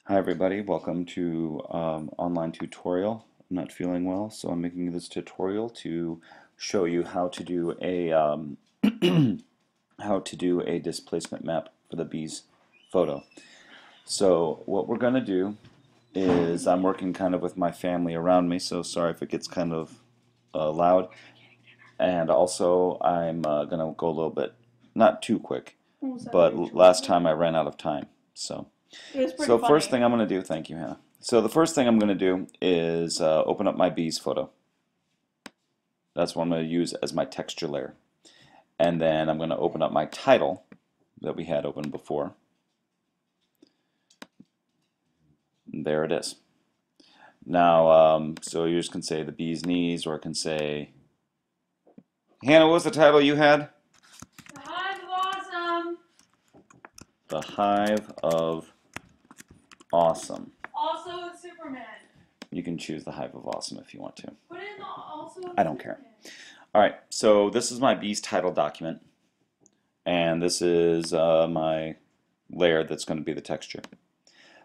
Hi everybody, welcome to online tutorial. I'm not feeling well, so I'm making this tutorial to show you how to do a how to do a displacement map for the bees photo. So what we're going to do is I'm working kind of with my family around me, so sorry if it gets kind of loud. And also I'm going to go a little bit, not too quick, but last time I ran out of time. So. It was pretty So first funny. thing I'm going to do, thank you, Hannah. So the first thing I'm going to do is open up my bees photo. That's what I'm going to use as my texture layer. And then I'm going to open up my title that we had open before. And there it is. Now, so you just can say the bee's knees, or I can say, Hannah, what was the title you had? The hive of awesome. The Hive of Awesome. Also with Superman. You can choose the Hive of Awesome if you want to. Put in the also with I don't care. Superman. All right, so this is my bees title document, and this is my layer that's going to be the texture.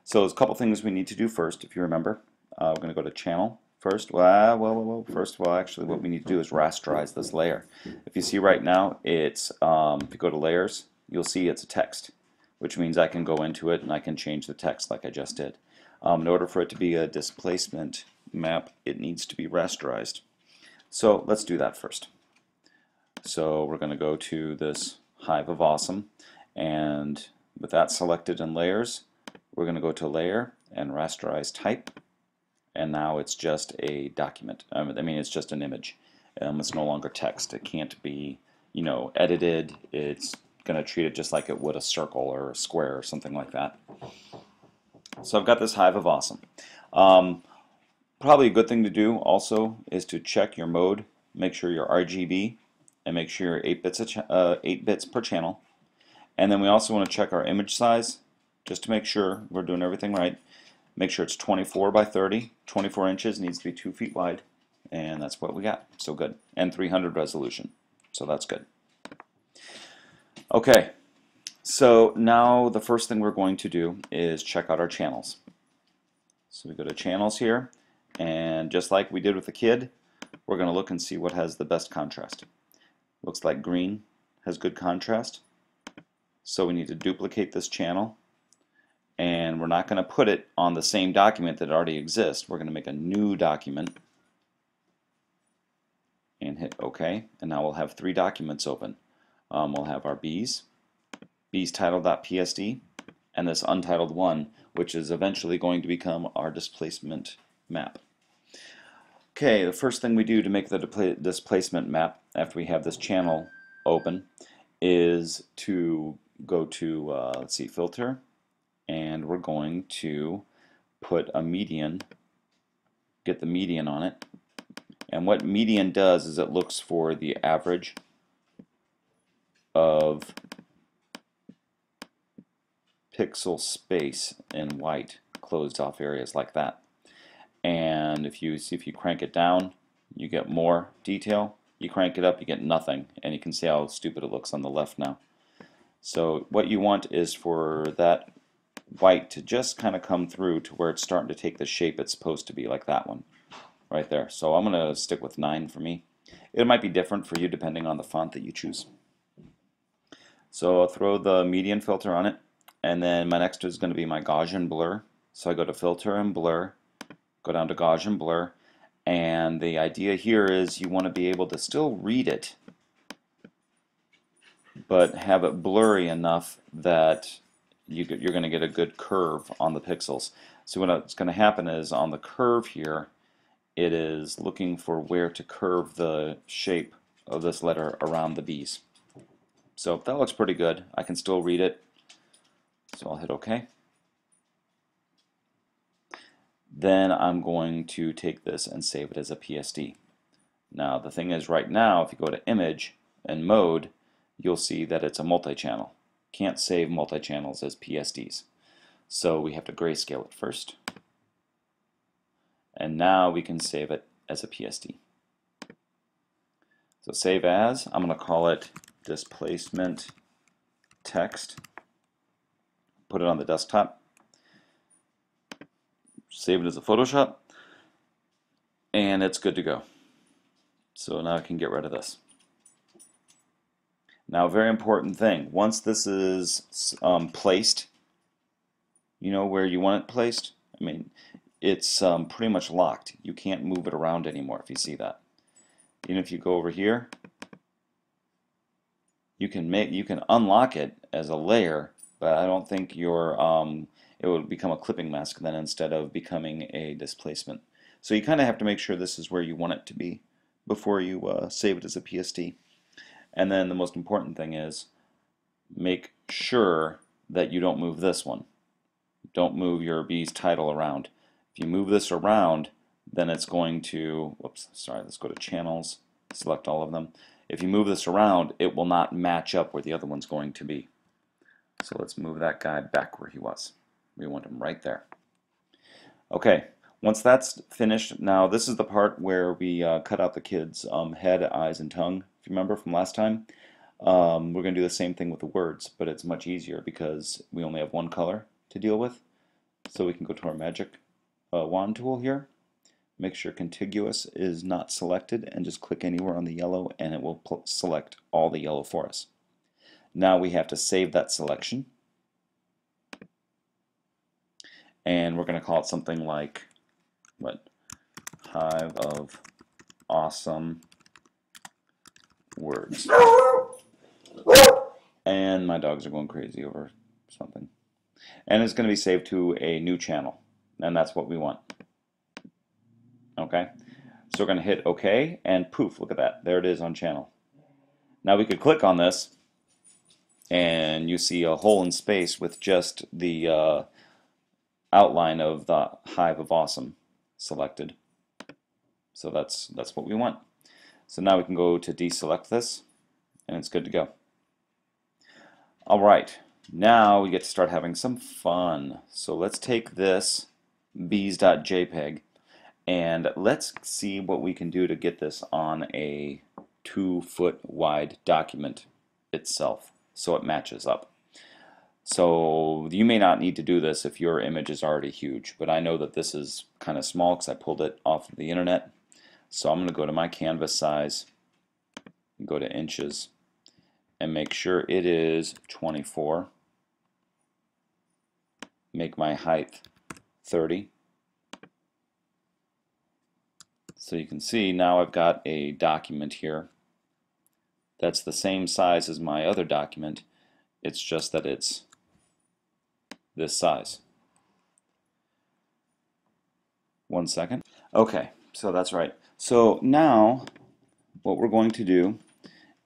So there's a couple things we need to do first, if you remember. We're going to go to Channel first. First of all, actually, what we need to do is rasterize this layer. If you see right now, it's if you go to Layers, you'll see it's a text, which means I can go into it and I can change the text like I just did. In order for it to be a displacement map, it needs to be rasterized. So let's do that first. So we're going to go to this Hive of Awesome, and with that selected in Layers, we're going to go to Layer and Rasterize Type, and now it's just a document. I mean, it's just an image. It's no longer text. It can't be, edited. It's going to treat it just like it would a circle or a square or something like that. So I've got this Hive of Awesome. Probably a good thing to do also is to check your mode, make sure you're RGB, and make sure you're 8 bits per channel. And then we also want to check our image size, just to make sure we're doing everything right. Make sure it's 24 by 30, 24 inches, needs to be 2 feet wide, and that's what we got. So good. And 300 resolution, so that's good. Okay, so now the first thing we're going to do is check out our channels. So we go to Channels here, and just like we did with the kid, we're going to look and see what has the best contrast. Looks like green has good contrast, so we need to duplicate this channel, and we're not going to put it on the same document that already exists. We're going to make a new document and hit OK, and now we'll have 3 documents open. We'll have our bees title.psd, and this untitled one, which is eventually going to become our displacement map. Okay, the first thing we do to make the displacement map after we have this channel open is to go to, let's see, Filter, and we're going to put a median, get the median on it. And what median does is it looks for the average of pixel space in white, closed off areas like that. And if you see, if you crank it down, you get more detail. You crank it up, you get nothing, and you can see how stupid it looks on the left now. So what you want is for that white to just kind of come through to where it's starting to take the shape it's supposed to be, like that one right there. So I'm going to stick with 9 for me. It might be different for you depending on the font that you choose. So I'll throw the median filter on it, and then my next is going to be my Gaussian blur. So I go to Filter and Blur, go down to Gaussian blur, and the idea here is you want to be able to still read it, but have it blurry enough that you're going to get a good curve on the pixels. So what's going to happen is on the curve here, it is looking for where to curve the shape of this letter around the bees. So that looks pretty good. I can still read it, so I'll hit OK. Then I'm going to take this and save it as a PSD. Now the thing is, right now if you go to Image and Mode, you'll see that it's a multi-channel. Can't save multi-channels as PSDs. So we have to grayscale it first. And now we can save it as a PSD. So save as, I'm going to call it displacement text. Put it on the desktop. save it as a Photoshop, and it's good to go. So now I can get rid of this. Now, a very important thing, once this is placed, you know where you want it placed? I mean, it's pretty much locked. You can't move it around anymore if you see that. Even if you go over here, you can unlock it as a layer, but I don't think it would become a clipping mask then instead of becoming a displacement. So you kind of have to make sure this is where you want it to be before you save it as a PSD. And then the most important thing is make sure that you don't move this one. Don't move your B's title around. If you move this around, then it's going to, whoops, sorry, let's go to channels, select all of them. If you move this around, it will not match up where the other one's going to be. So let's move that guy back where he was. We want him right there. Okay, once that's finished, now this is the part where we cut out the kid's head, eyes, and tongue, if you remember from last time. We're going to do the same thing with the words, but it's much easier because we only have one color to deal with. So we can go to our magic wand tool here. Make sure contiguous is not selected and just click anywhere on the yellow and it will select all the yellow for us. Now we have to save that selection. And we're going to call it something like, what? Hive of awesome words. And my dogs are going crazy over something. And it's going to be saved to a new channel. And that's what we want. Okay, so we're going to hit OK, and poof, look at that. There it is on channel. Now we could click on this, and you see a hole in space with just the outline of the Hive of Awesome selected. So that's what we want. So now we can go to deselect this, and it's good to go. All right, now we get to start having some fun. So let's take this bees.jpg and let's see what we can do to get this on a 2-foot wide document itself so it matches up. So you may not need to do this if your image is already huge, but I know that this is kind of small because I pulled it off of the internet. So I'm going to go to my canvas size, go to inches, and make sure it is 24. Make my height 30. So you can see now I've got a document here that's the same size as my other document. It's just that it's this size. 1 second. Okay, so that's right. So now what we're going to do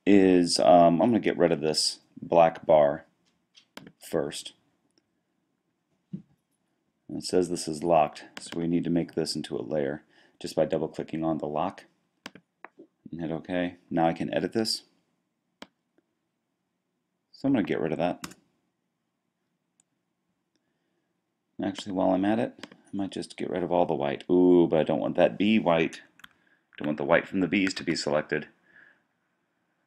is I'm going to get rid of this black bar first. And it says this is locked, so we need to make this into a layer just by double clicking on the lock and hit OK. Now I can edit this. So I'm going to get rid of that. Actually, while I'm at it, I might just get rid of all the white. Ooh, but I don't want that bee white. Don't want the white from the bees to be selected.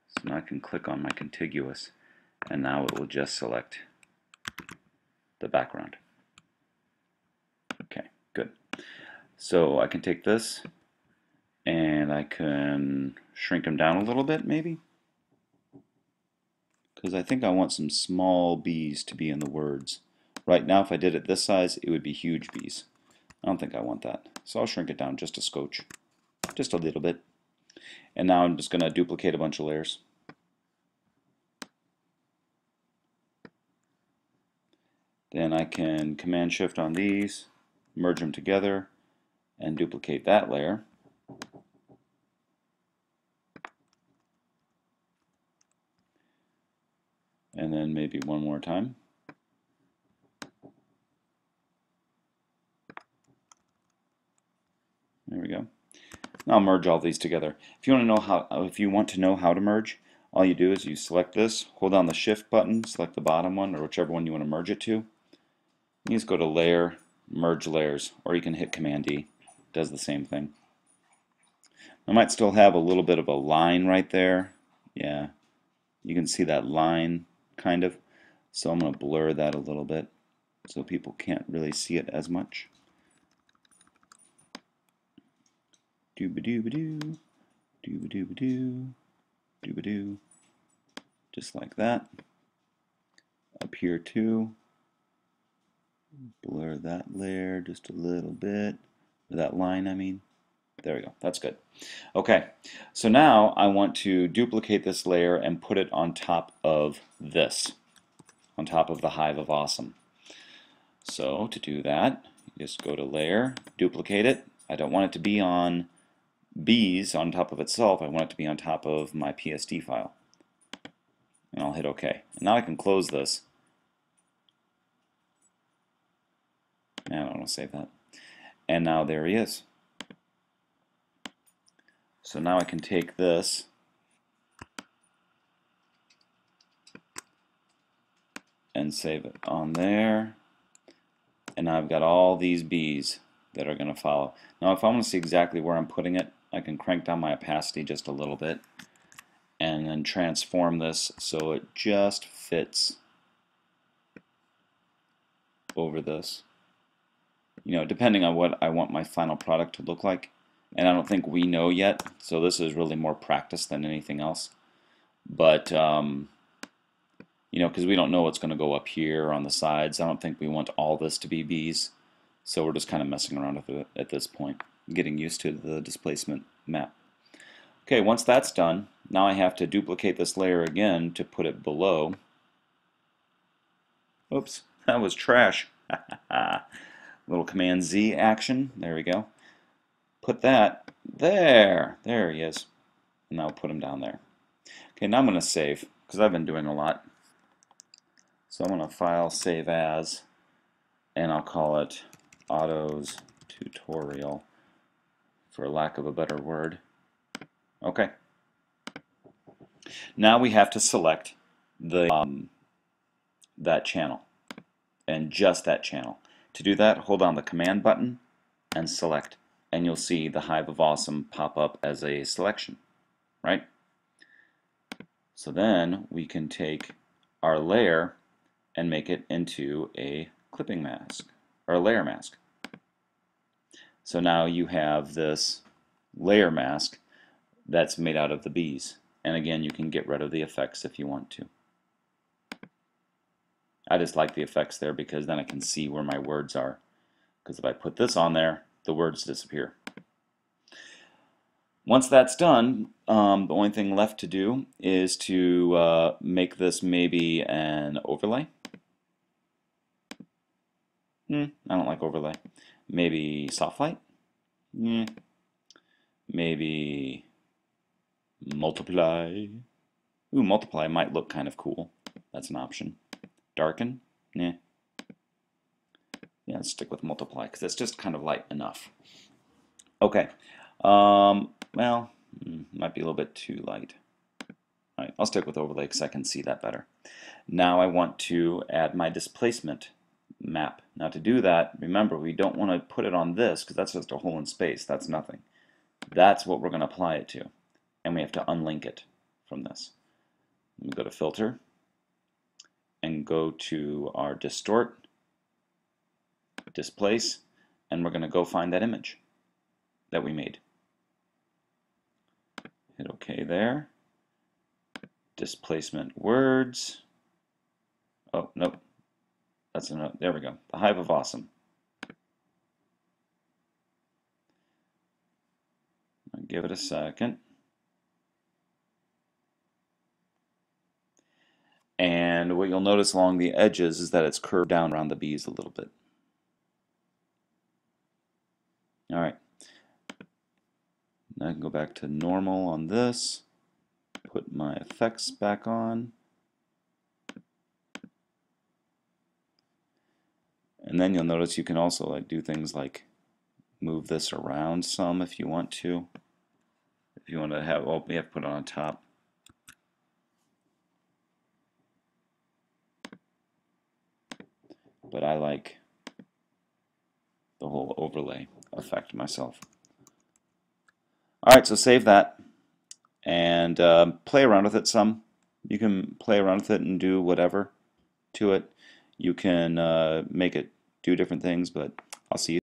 So now I can click on my contiguous, and now it will just select the background. Okay, good. So I can take this and I can shrink them down a little bit maybe, because I think I want some small bees to be in the words. Right now if I did it this size it would be huge bees. I don't think I want that. So I'll shrink it down just a scotch, just a little bit. And now I'm just going to duplicate a bunch of layers. Then I can Command Shift on these, merge them together, and duplicate that layer. And then maybe one more time. There we go. Now I'll merge all these together. If you want to know how to merge, all you do is you select this, hold down the Shift button, select the bottom one or whichever one you want to merge it to. You just go to Layer, Merge Layers, or you can hit Command D. It does the same thing. I might still have a little bit of a line right there. Yeah, you can see that line kind of. So I'm going to blur that a little bit so people can't really see it as much. Dooba-dooba-doo, dooba-dooba-doo, dooba-doo. Just like that. Up here too. Blur that layer just a little bit. That line, I mean. There we go. That's good. Okay, so now I want to duplicate this layer and put it on top of this, on top of the Hive of Awesome. So to do that, you just go to Layer, duplicate it. I don't want it to be on bees on top of itself. I want it to be on top of my PSD file. And I'll hit OK. And now I can close this. And I don't want to save that. And now there he is. So now I can take this and save it on there. And now I've got all these bees that are going to follow. Now if I want to see exactly where I'm putting it, I can crank down my opacity just a little bit and then transform this so it just fits over this. You know, depending on what I want my final product to look like. And I don't think we know yet, so this is really more practice than anything else. But, you know, because we don't know what's going to go up here on the sides, I don't think we want all this to be bees. So we're just kind of messing around with it at this point, getting used to the displacement map. Okay, once that's done, now I have to duplicate this layer again to put it below. Oops, that was trash. Little Command Z action. There we go. Put that there. There he is. And now put him down there. Okay, now I'm going to save because I've been doing a lot. So I'm going to file save as, and I'll call it Autos Tutorial for lack of a better word. Okay. Now we have to select the that channel and just that channel. To do that, hold on the command button and select, and you'll see the Hive of Awesome pop up as a selection, right? So then we can take our layer and make it into a clipping mask, or a layer mask. So now you have this layer mask that's made out of the bees. And again, you can get rid of the effects if you want to. I just like the effects there because then I can see where my words are. Because if I put this on there, the words disappear. Once that's done, the only thing left to do is to make this maybe an overlay. I don't like overlay. Maybe soft light. Maybe multiply. Ooh, multiply might look kind of cool. That's an option. Darken? Yeah, let's stick with multiply because it's just kind of light enough. Okay. Well, might be a little bit too light. All right, I'll stick with overlay because I can see that better. Now I want to add my displacement map. Now to do that, remember we don't want to put it on this because that's just a hole in space. That's nothing. That's what we're going to apply it to. And we have to unlink it from this. Let me go to Filter and go to our Distort, Displace, and we're going to go find that image that we made. Hit OK there. Displacement words. Oh, nope. That's enough. There we go. The Hive of Awesome. I'll give it a second. And what you'll notice along the edges is that it's curved down around the bees a little bit. All right. Now I can go back to normal on this, put my effects back on, and then you'll notice you can also do things like move this around some if you want to. If you want to have, well, we have to put it on top. But I like the whole overlay effect myself. Alright, so save that and play around with it some. You can play around with it and do whatever to it. You can make it do different things, but I'll see you.